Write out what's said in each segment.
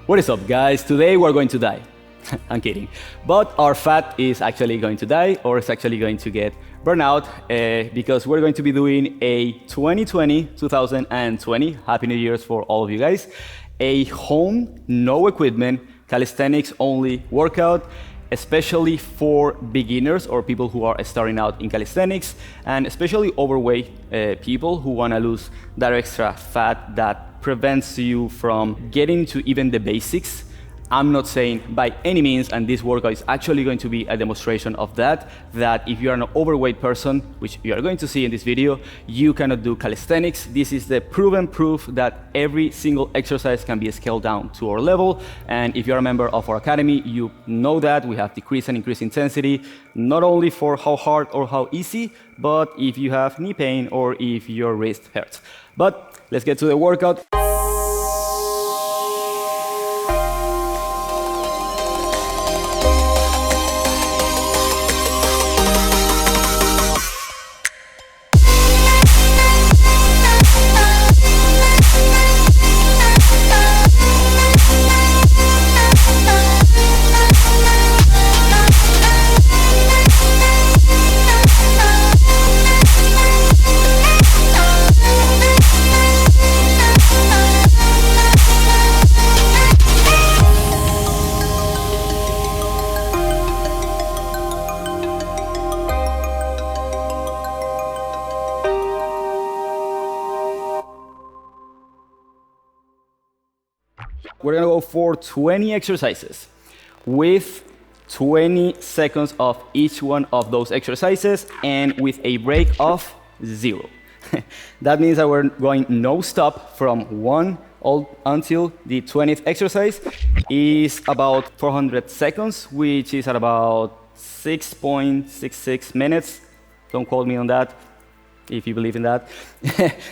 What is up, guys? Today we're going to die. I'm kidding. But our fat is actually going to die, or it's actually going to get burned out because we're going to be doing a 2020, Happy New Year's for all of you guys, a home, no equipment, calisthenics only workout, especially for beginners or people who are starting out in calisthenics, and especially overweight people who want to lose that extra fat that prevents you from getting to even the basics. I'm not saying by any means, and this workout is actually going to be a demonstration of that if you are an overweight person, which you are going to see in this video, you cannot do calisthenics. This is the proven proof that every single exercise can be scaled down to our level. And if you're a member of our academy, you know that we have decreased and increased intensity, not only for how hard or how easy, but if you have knee pain or if your wrist hurts. But let's get to the workout. We're gonna go for 20 exercises with 20 seconds of each one of those exercises and with a break of 0. That means that we're going no stop from 1 until the 20th exercise is about 400 seconds, which is at about 6.66 minutes. Don't quote me on that if you believe in that.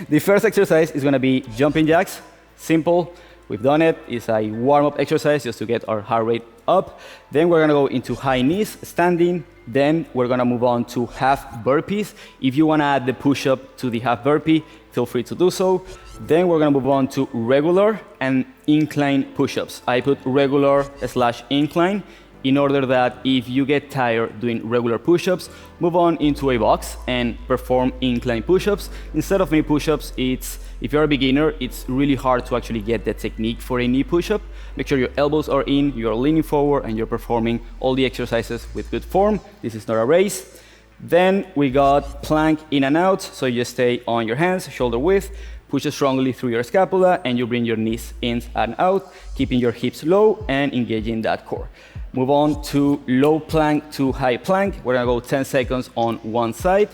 The first exercise is gonna be jumping jacks, simple. We've done it. It's a warm-up exercise just to get our heart rate up. Then we're gonna go into high knees, standing. Then we're gonna move on to half burpees. If you wanna add the push-up to the half burpee, feel free to do so. Then we're gonna move on to regular and incline push-ups. I put regular/incline in order that if you get tired doing regular push-ups, move on into a box and perform incline push-ups. Instead of knee push-ups, if you're a beginner, it's really hard to actually get the technique for a knee push-up. Make sure your elbows are in, you're leaning forward, and you're performing all the exercises with good form. This is not a race. Then we got plank in and out, so you stay on your hands, shoulder width, push strongly through your scapula, and you bring your knees in and out, keeping your hips low and engaging that core. Move on to low plank to high plank. We're gonna go 10 seconds on one side,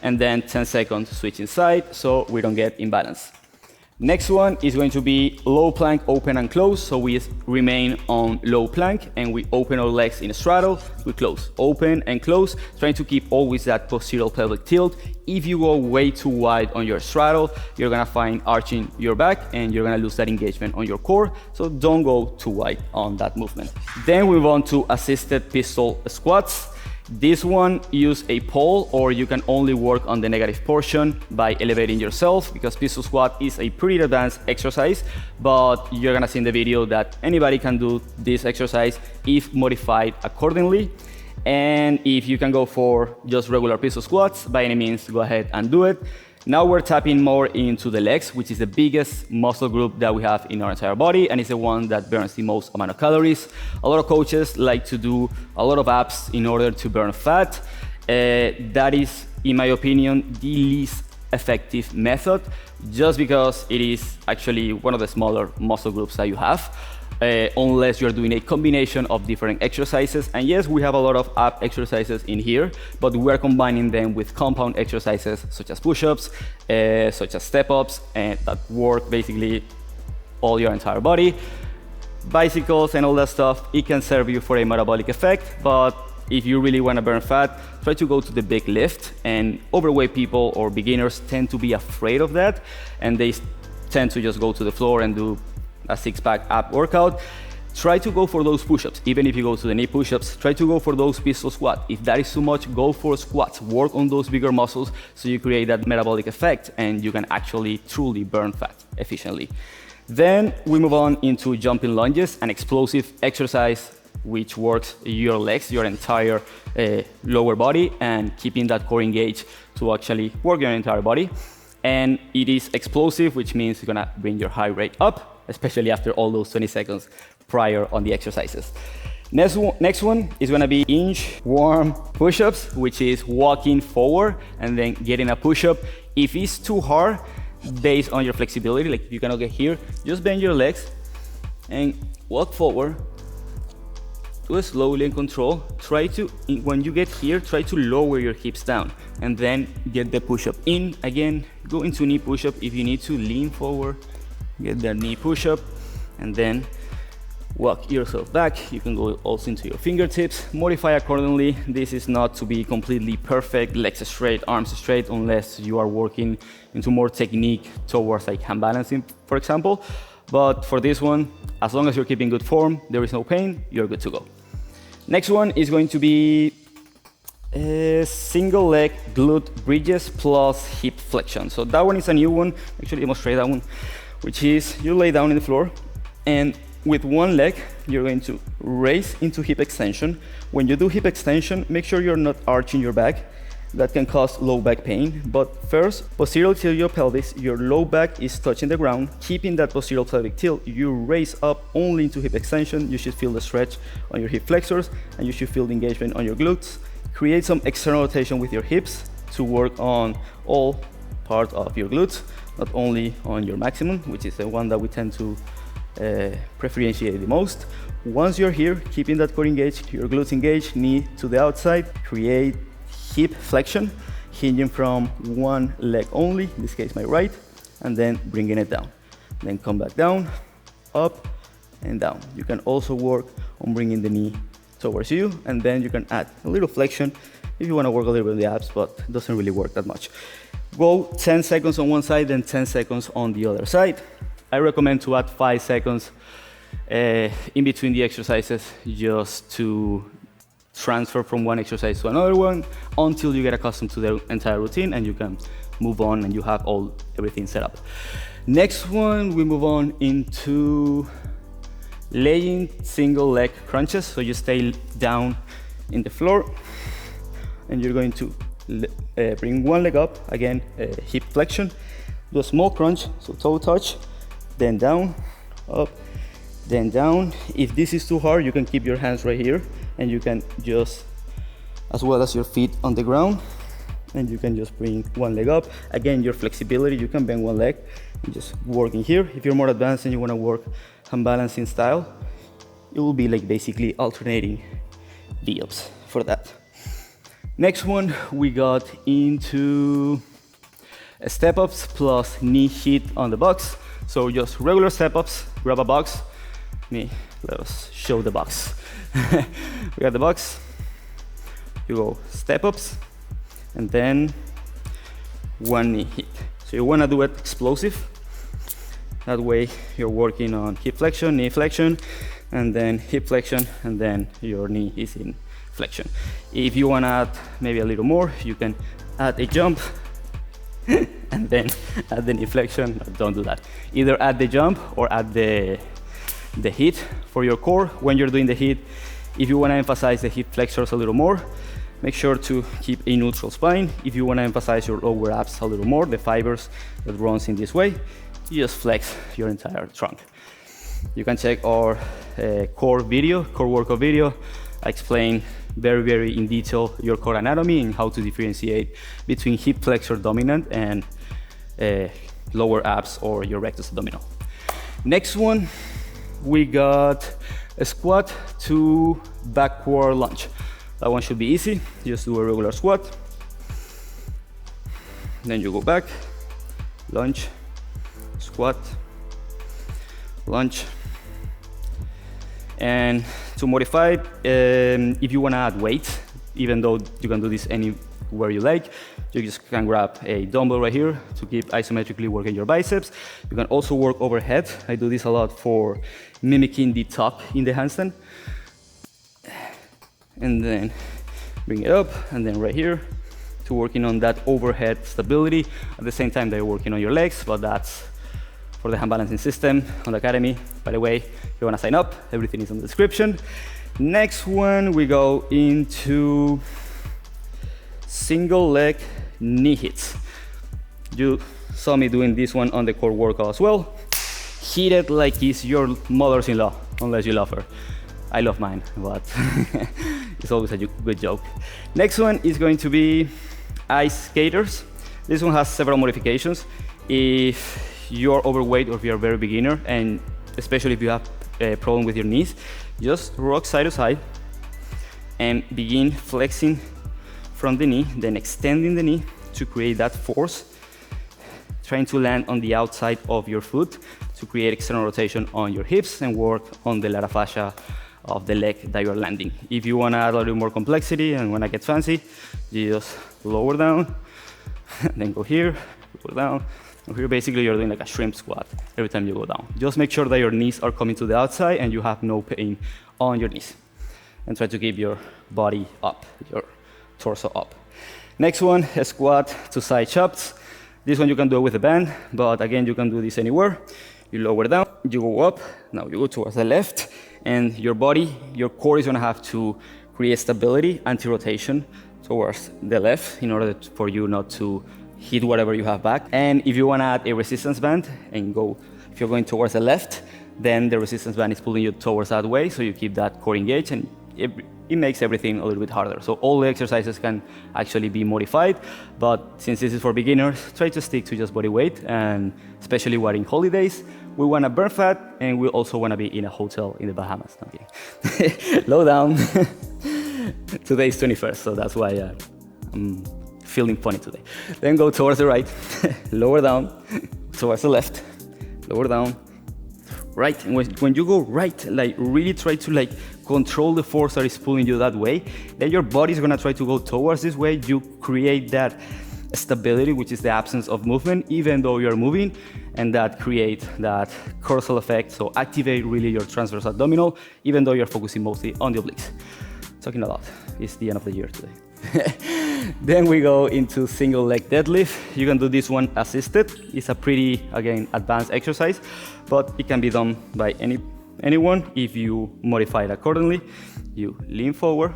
and then 10 seconds switching side so we don't get imbalance. Next one is going to be low plank, open and close. So we remain on low plank and we open our legs in a straddle, we close, open and close, trying to keep always that posterior pelvic tilt. If you go way too wide on your straddle, you're gonna find arching your back and you're gonna lose that engagement on your core. So don't go too wide on that movement. Then we move on to assisted pistol squats. This one, use a pole, or you can only work on the negative portion by elevating yourself, because pistol squat is a pretty advanced exercise, but you're gonna see in the video that anybody can do this exercise if modified accordingly. And if you can go for just regular pistol squats, by any means, go ahead and do it. Now we're tapping more into the legs, which is the biggest muscle group that we have in our entire body, and it's the one that burns the most amount of calories. A lot of coaches like to do a lot of abs in order to burn fat. That is, in my opinion, the least effective method, just because it is actually one of the smaller muscle groups that you have. Unless you're doing a combination of different exercises. And yes, we have a lot of ab exercises in here, but we're combining them with compound exercises such as push-ups, such as step-ups, and that work basically all your entire body. Bicycles and all that stuff, it can serve you for a metabolic effect, but if you really want to burn fat, try to go to the big lift. And overweight people or beginners tend to be afraid of that, and they tend to just go to the floor and do a six-pack ab workout. Try to go for those push-ups. Even if you go to the knee push-ups, try to go for those pistol squat. If that is too much, go for squats. Work on those bigger muscles so you create that metabolic effect and you can actually truly burn fat efficiently. Then we move on into jumping lunges, an explosive exercise which works your legs, your entire lower body, and keeping that core engaged to actually work your entire body. And it is explosive, which means you're gonna bring your heart rate up, especially after all those 20 seconds prior on the exercises. Next one is gonna be inchworm push-ups, which is walking forward and then getting a push-up. If it's too hard, based on your flexibility, like if you cannot get here, just bend your legs and walk forward. Do it slowly and control. Try to, when you get here, try to lower your hips down and then get the push-up in. Again, go into knee push-up. If you need to lean forward, get that knee push-up and then walk yourself back. You can go also into your fingertips, modify accordingly. This is not to be completely perfect, legs straight, arms straight, unless you are working into more technique towards like hand balancing, for example. But for this one, as long as you're keeping good form, there is no pain, you're good to go. Next one is going to be a single leg glute bridges plus hip flexion. So that one is a new one. Actually, demonstrate that one, which is you lay down in the floor and with one leg, you're going to raise into hip extension. When you do hip extension, make sure you're not arching your back. That can cause low back pain. But first, posterior tilt your pelvis, your low back is touching the ground. Keeping that posterior pelvic tilt, you raise up only into hip extension. You should feel the stretch on your hip flexors and you should feel the engagement on your glutes. Create some external rotation with your hips to work on all parts of your glutes, not only on your maximum, which is the one that we tend to preferentiate the most. Once you're here, keeping that core engaged, your glutes engaged, knee to the outside, create hip flexion, hinging from one leg only, in this case my right, and then bringing it down. Then come back down, up and down. You can also work on bringing the knee towards you, and then you can add a little flexion if you want to work a little bit on the abs, but it doesn't really work that much. Go 10 seconds on one side, then 10 seconds on the other side. I recommend to add 5 seconds in between the exercises just to transfer from one exercise to another one until you get accustomed to the entire routine and you can move on and you have everything set up. Next one, we move on into laying single leg crunches. So you stay down in the floor and you're going to bring one leg up, again, hip flexion, do a small crunch, so toe touch, then down, up, then down. If this is too hard, you can keep your hands right here and you can just, as well as your feet on the ground, and you can just bring one leg up. Again, your flexibility, you can bend one leg and just work in here. If you're more advanced and you want to work hand balancing style, it will be like basically alternating the ups for that. Next one, we got into step ups plus knee hit on the box. So just regular step ups, grab a box. Let us show the box. We got the box. You go step ups and then one knee hit. So you want to do it explosive. That way you're working on hip flexion, knee flexion, and then hip flexion, and then your knee is in flexion. If you want to add maybe a little more, you can add a jump and then add the knee flexion. Don't do that. Either add the jump or add the hit for your core. When you're doing the hit, if you want to emphasize the hip flexors a little more, make sure to keep a neutral spine. If you want to emphasize your lower abs a little more, the fibers that runs in this way, you just flex your entire trunk. You can check our core workout video. I explain very in detail your core anatomy and how to differentiate between hip flexor dominant and lower abs or your rectus abdominal. Next one, we got a squat to backward lunge. That one should be easy. Just do a regular squat. Then you go back, lunge, squat, lunge. And to modify it, if you want to add weight, even though you can do this anywhere you like, you just can grab a dumbbell right here to keep isometrically working your biceps. You can also work overhead. I do this a lot for mimicking the tuck in the handstand. And then bring it up, and then right here to working on that overhead stability at the same time that you're working on your legs, but that's for the hand balancing system on the academy. By the way, if you want to sign up, everything is in the description. Next one, we go into single leg knee hits. You saw me doing this one on the core workout as well. Hit it like it's your mother-in-law, unless you love her. I love mine, but it's always a good joke. Next one is going to be ice skaters. This one has several modifications. If you're overweight or if you're a very beginner, and especially if you have a problem with your knees, just rock side to side and begin flexing from the knee, then extending the knee to create that force, trying to land on the outside of your foot to create external rotation on your hips and work on the lata fascia of the leg that you're landing. If you want to add a little more complexity and want to get fancy, you just lower down, then go here, go down. And here basically you're doing like a shrimp squat every time you go down. Just make sure that your knees are coming to the outside and you have no pain on your knees. And try to keep your body up, your torso up. Next one, a squat to side chops. This one you can do it with a band, but again, you can do this anywhere. You lower down, you go up, now you go towards the left, and your body, your core is gonna have to create stability, anti-rotation towards the left in order for you not to hit whatever you have back. And if you wanna add a resistance band and go, if you're going towards the left, then the resistance band is pulling you towards that way, so you keep that core engaged, and it makes everything a little bit harder. So all the exercises can actually be modified, but since this is for beginners, try to stick to just body weight, and especially while in holidays, we want to burn fat, and we also want to be in a hotel in the Bahamas. Okay. Low down. Today is 21st, so that's why I'm feeling funny today. Then go towards the right, lower down, towards the left, lower down, right. And when you go right, like really try to like control the force that is pulling you that way. Then your body is gonna try to go towards this way. You create that stability, which is the absence of movement, even though you're moving, and that create that carousel effect. So activate really your transverse abdominal, even though you're focusing mostly on the obliques. Talking a lot. It's the end of the year today. Then we go into single leg deadlift. You can do this one assisted. It's a pretty, again, advanced exercise, but it can be done by anyone if you modify it accordingly. You lean forward,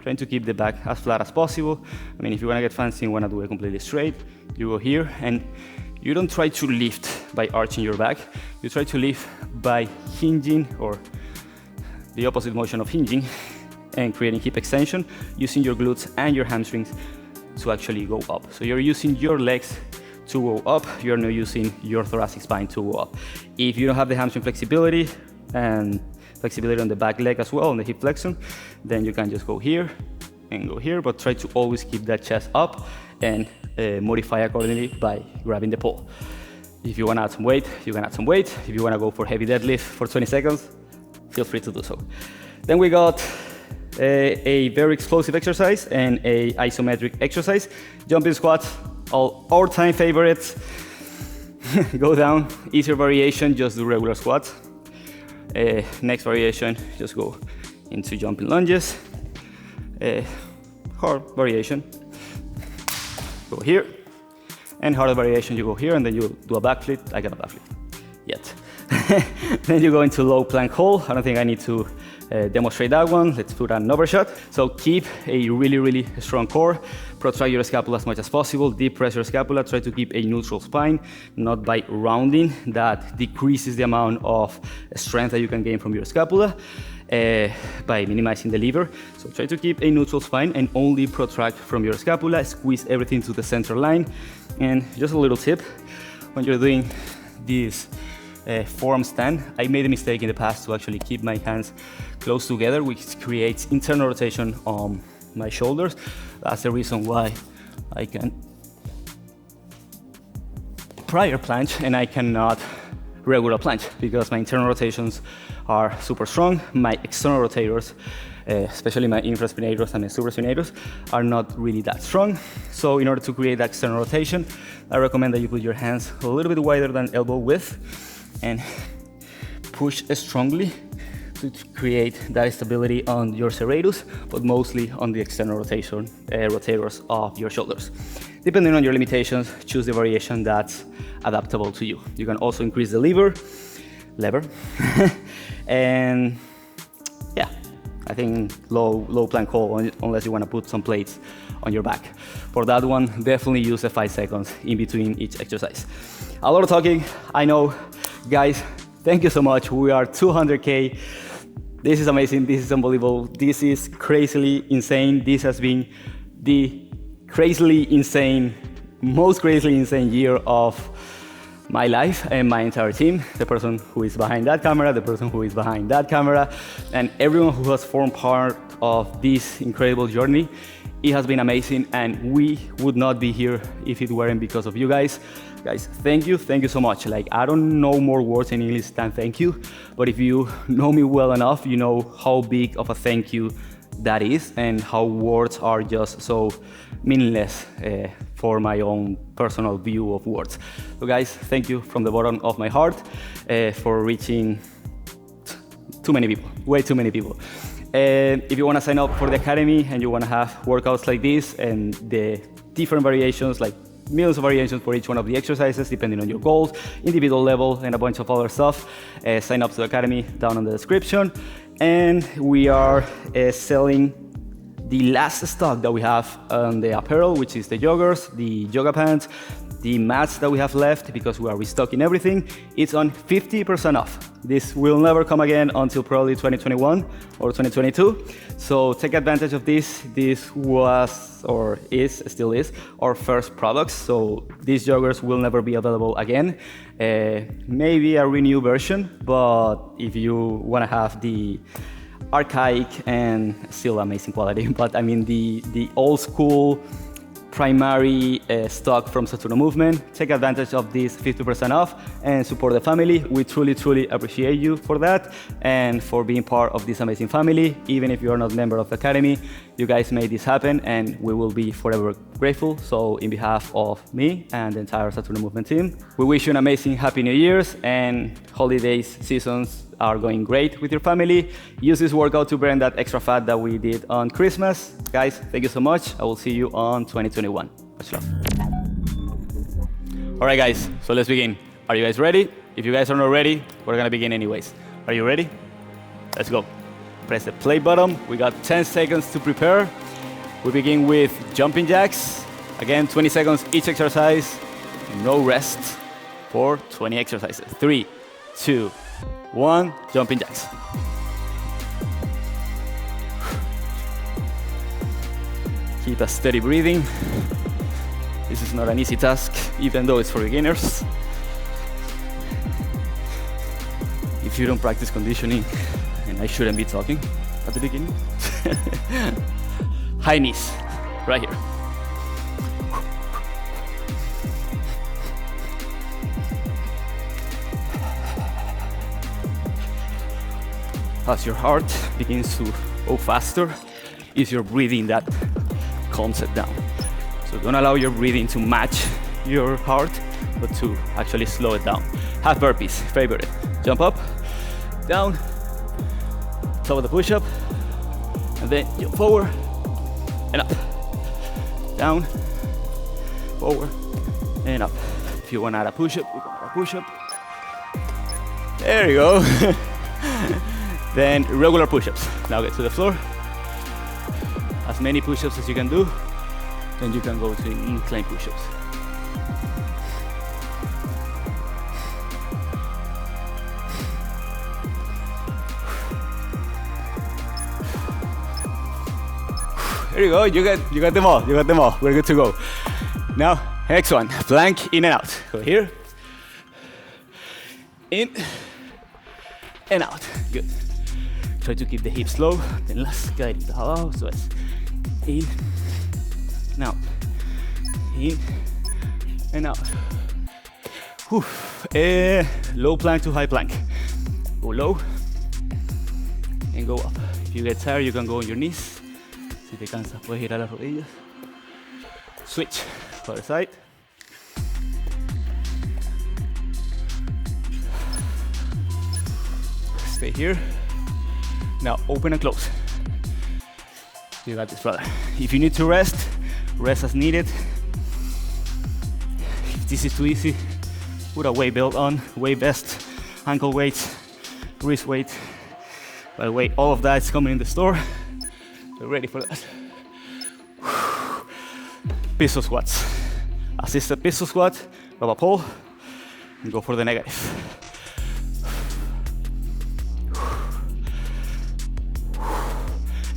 trying to keep the back as flat as possible. I mean, if you want to get fancy and want to do it completely straight, you go here, and you don't try to lift by arching your back. You try to lift by hinging, or the opposite motion of hinging, and creating hip extension, using your glutes and your hamstrings to actually go up. So you're using your legs to go up, you're not using your thoracic spine to go up. If you don't have the hamstring flexibility and flexibility on the back leg as well, on the hip flexion, then you can just go here and go here, but try to always keep that chest up and modify accordingly by grabbing the pole. If you want to add some weight, you can add some weight. If you want to go for heavy deadlift for 20 seconds, feel free to do so. Then we got a very explosive exercise and a isometric exercise. Jumping squats, our time favorites. Go down, easier variation, just do regular squats. Next variation, just go into jumping lunges. Hard variation, go here. And harder variation, you go here, and then you do a backflip. I got a backflip yet. Then you go into low plank hold. I don't think I need to demonstrate that one. Let's put an overshot. So keep a really strong core. Protract your scapula as much as possible. Deep press your scapula. Try to keep a neutral spine, not by rounding. That decreases the amount of strength that you can gain from your scapula by minimizing the lever. So try to keep a neutral spine and only protract from your scapula. Squeeze everything to the center line. And just a little tip, when you're doing this forearm stand, I made a mistake in the past to actually keep my hands close together, which creates internal rotation on my shoulders. That's the reason why I can prior planche and I cannot regular planche, because my internal rotations are super strong. My external rotators, especially my infraspinators and my supraspinators, are not really that strong. So in order to create that external rotation, I recommend that you put your hands a little bit wider than elbow width and push strongly to create that stability on your serratus, but mostly on the external rotation rotators of your shoulders. depending on your limitations, choose the variation that's adaptable to you. You can also increase the lever, and yeah, I think low plank hold, unless you want to put some plates on your back. For that one, definitely use the 5 seconds in between each exercise. A lot of talking, I know. Guys, thank you so much. We are 200K. This is amazing, this is unbelievable, this is crazily insane. This has been the most crazily insane year of my life and my entire team. The person who is behind that camera, the person who is behind that camera, and everyone who has formed part of this incredible journey. It has been amazing, and we would not be here if it weren't because of you guys. Guys, thank you so much. Like, I don't know more words in English than thank you, but if you know me well enough, you know how big of a thank you that is, and how words are just so meaningless for my own personal view of words. So guys, thank you from the bottom of my heart for reaching too many people, way too many people. If you want to sign up for the academy and you want to have workouts like this and the different variations, like millions of variations for each one of the exercises depending on your goals, individual level, and a bunch of other stuff, sign up to the academy down in the description. And we are selling the last stock that we have on the apparel, which is the joggers, the yoga pants, the mats that we have left, because we are restocking everything. It's on 50% off. This will never come again until probably 2021 or 2022. So take advantage of this. This was, or still is, our first products. So these joggers will never be available again. Maybe a renewed version, but if you want to have the archaic and still amazing quality, but I mean the old school primary stock from Saturno Movement, take advantage of this 50% off and support the family. We truly appreciate you for that and for being part of this amazing family. Even if you are not a member of the academy, you guys made this happen and we will be forever grateful. So in behalf of me and the entire Saturno Movement team, we wish you an amazing Happy New Year's, and holidays seasons are going great with your family. Use this workout to burn that extra fat that we did on Christmas. Guys, thank you so much. I will see you on 2021. Much love. All right, guys, so let's begin. Are you guys ready? If you guys are not ready, we're gonna begin anyways. Are you ready? Let's go. Press the play button. We got 10 seconds to prepare. We begin with jumping jacks. Again, 20 seconds each exercise. No rest for 20 exercises. 3, 2, 1, jumping jacks. Keep a steady breathing. This is not an easy task, even though it's for beginners. If you don't practice conditioning, and I shouldn't be talking at the beginning. High knees, right here. As your heart begins to go faster, is your breathing that calms it down. So don't allow your breathing to match your heart, but to actually slow it down. Half burpees, favorite. Jump up, down, top of the push-up, and then jump forward and up. Down, forward, and up. If you want to add a push-up, we can add a push-up. There you go. Then regular push-ups. Now get to the floor. As many push-ups as you can do. Then you can go to incline push-ups. There you go. You got them all. You got them all. We're good to go. Now, next one. Plank in and out. Go here. In and out. Good. Try to keep the hips low, then las caderitas abajo, eso es. In, and out. In, and out. Low plank to high plank. Go low, and go up. If you get tired, you can go on your knees. Si te cansas, puedes girar las rodillas. Switch, other side. Stay here. Now open and close. You got this, brother. If you need to rest, rest as needed. this is too easy, put a weight belt on, weight vest, ankle weights, wrist weight. By the way, all of that is coming in the store. We're ready for that. Pistol squats. Assisted pistol squat, grab a pole, and go for the negative.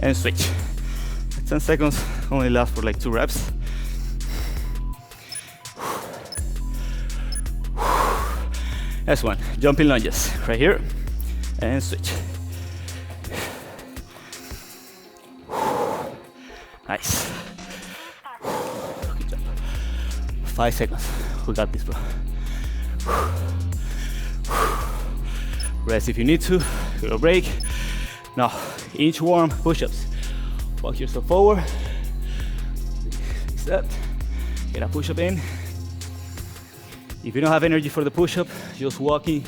And switch. 10 seconds, only lasts for like 2 reps. Next one, jumping lunges, right here, and switch. Nice. Good job. 5 seconds, we got this, bro. Rest if you need to, little break. Now, inchworm push-ups. Walk yourself forward, step, get a push-up in. If you don't have energy for the push-up, just walking,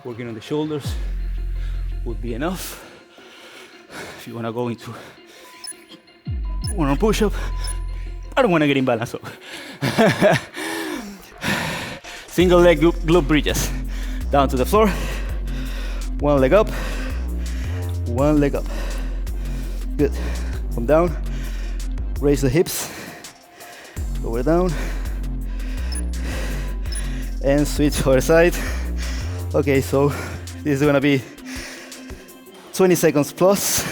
working on the shoulders would be enough. If you want to go into one push-up, I don't want to get imbalanced. So. Single leg glute bridges. Down to the floor, one leg up, one leg up. Good. Come down, raise the hips, lower down, and switch other side. Okay, so this is gonna be 20 seconds plus,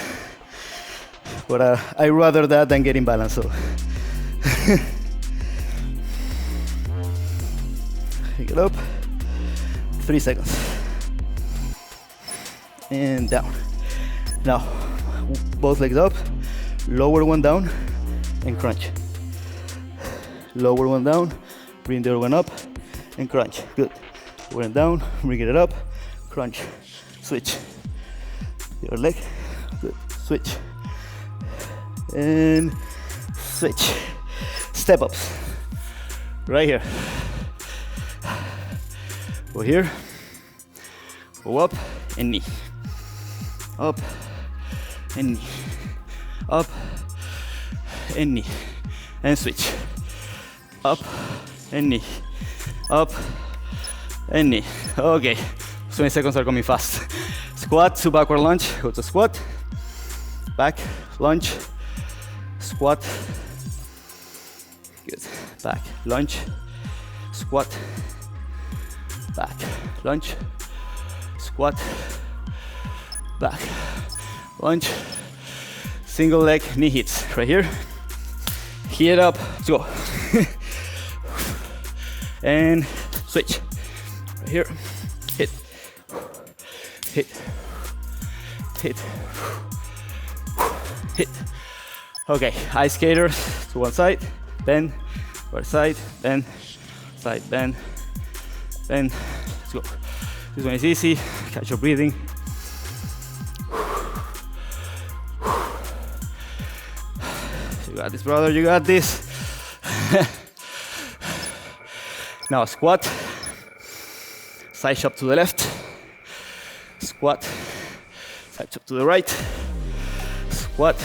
but I rather that than getting balanced. So pick it up, 3 seconds, and down. Now, both legs up, lower one down, and crunch. Lower one down, bring the other one up, and crunch. Good. Lower and down, bring it up, crunch. Switch. The other leg. Good. Switch. And switch. Step ups. Right here. Go here. Go up and knee. Up and knee. Up and knee. And switch. Up and knee. Up and knee. Okay, 20 seconds are coming fast. Squat to backward lunge. Go to squat. Back, lunge. Squat. Good. Back, lunge. Squat. Back, lunge. Squat. Back, lunge. Single leg knee hits right here. Heat up. Let's go. And switch. Right here. Hit. Hit. Hit. Hit. Okay, ice skaters to one side, bend, other side, bend, side, bend, bend. Let's go. This one is easy. Catch your breathing. You got this, brother. You got this. Now squat. Side chop to the left. Squat. Side chop to the right. Squat.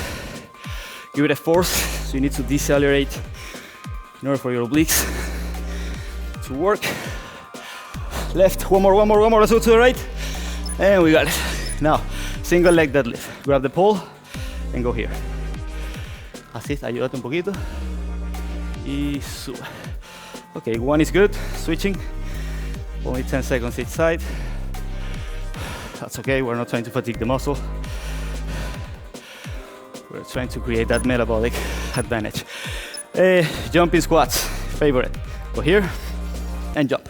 Give it a force. So you need to decelerate in order for your obliques to work. Left. One more. Let's go to the right. And we got it. Now, single leg deadlift. Grab the pole and go here. Así, ayúdate un poquito. Y sube. Okay, one is good. Switching. Only 10 seconds each side. That's okay. We're not trying to fatigue the muscle. We're trying to create that metabolic advantage. Jumping squats. Favorite. Go here and jump.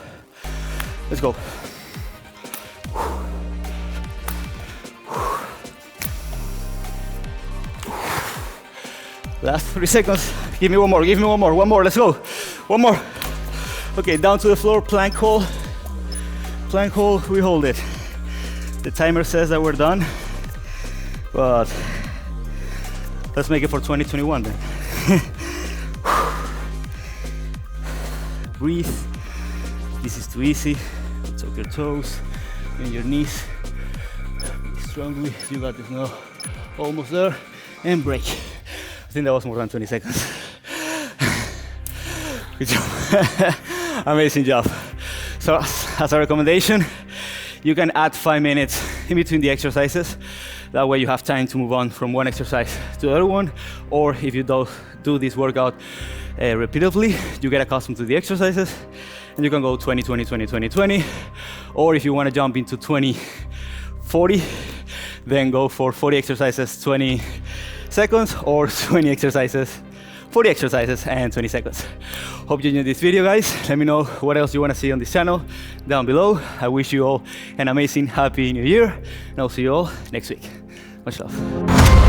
Let's go. Last 3 seconds. Give me one more. Let's go. One more. Okay, down to the floor, plank hold. Plank hold, we hold it. The timer says that we're done, but let's make it for 2021 then. Breathe. This is too easy. Tuck your toes and your knees. Strongly. You got this now. Almost there. And break. I think that was more than 20 seconds. Good job. Amazing job. So as a recommendation, you can add 5 minutes in between the exercises. That way you have time to move on from one exercise to the other one. Or if you do this workout repeatedly, you get accustomed to the exercises and you can go 20, 20, 20, 20, 20. Or if you want to jump into 20, 40, then go for 40 exercises, 20 seconds, or 20 exercises, 40 exercises and 20 seconds. Hope you enjoyed this video, guys. Let me know what else you want to see on this channel down below. I wish you all an amazing, happy new year, and I'll see you all next week. Much love.